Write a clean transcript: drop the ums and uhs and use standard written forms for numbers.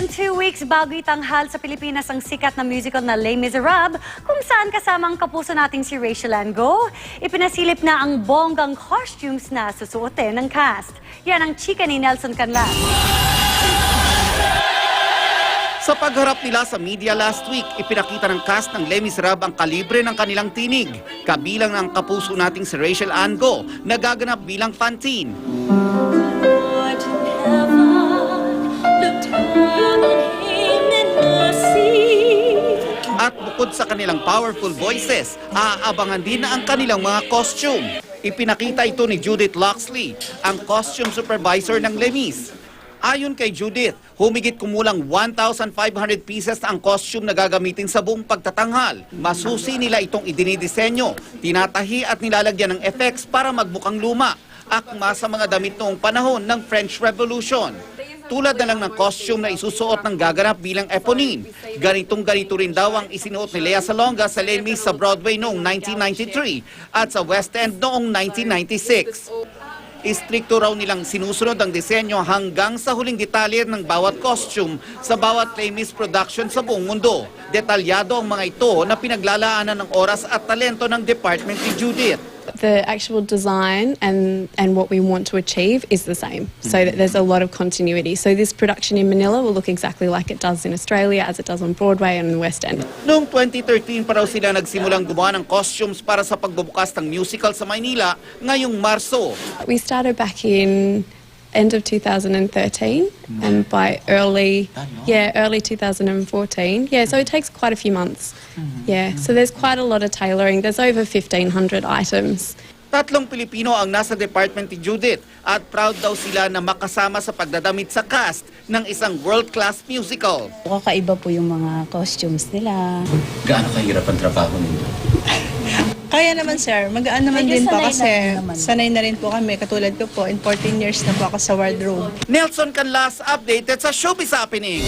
than 2 weeks bago itanghal sa Pilipinas ang sikat na musical na Les Miserables, kung saan kasama ang kapuso nating si Rachel Ann Go. Ipinasilip na ang bonggang costumes na susuotin ng cast. Yan ang chika ni Nelson Canlas. Sa pagharap nila sa media last week, ipinakita ng cast ng Les Miserables ang kalibre ng kanilang tinig. Kabilang ng kapuso nating si Rachel Ann Go na gaganap bilang Fantine. At bukod sa kanilang powerful voices, aabangan din na ang kanilang mga costume. Ipinakita ito ni Judith Loxley, ang costume supervisor ng Les Mis. Ayon kay Judith, humigit kumulang 1,500 pieces ang costume na gagamitin sa buong pagtatanghal. Masusi nila itong idinidisenyo, tinatahi at nilalagyan ng effects para magmukhang luma, akma sa mga damit noong panahon ng French Revolution. Tulad na lang ng costume na isusuot ng gaganap bilang Eponine. Ganitong-ganito rin daw ang isinuot ni Lea Salonga sa Les Mis sa Broadway noong 1993 at sa West End noong 1996. Istrikto raw nilang sinusunod ang disenyo hanggang sa huling detalye ng bawat costume sa bawat Les Mis production sa buong mundo. Detalyado ang mga ito na pinaglalaanan ng oras at talento ng department ni Judith. The actual design and what we want to achieve is the same, so that there's a lot of continuity. So this production in Manila will look exactly like it does in Australia, as it does on Broadway and in the West End. Noong 2013 pa raw sila nagsimulang gumawa ng costumes para sa pagbubukas ng musical sa Maynila ngayong Marso. We started back in end of 2013 and by early 2014. Yeah, so it takes quite a few months. Yeah, so there's quite a lot of tailoring. There's over 1,500 items. 3 Pilipino ang nasa department ni Judith at proud daw sila na makasama sa pagdadamit sa cast ng isang world-class musical. Kakaiba po yung mga costumes nila. Gaano kahirap ang trabaho ninyo? Kaya naman sir, magaan naman Medyo din po sanay kasi na naman. sanay na rin po kami. Katulad ko po, in 14 years na po ako sa wardrobe. Nelson Canlas, updated sa Showbiz Happening.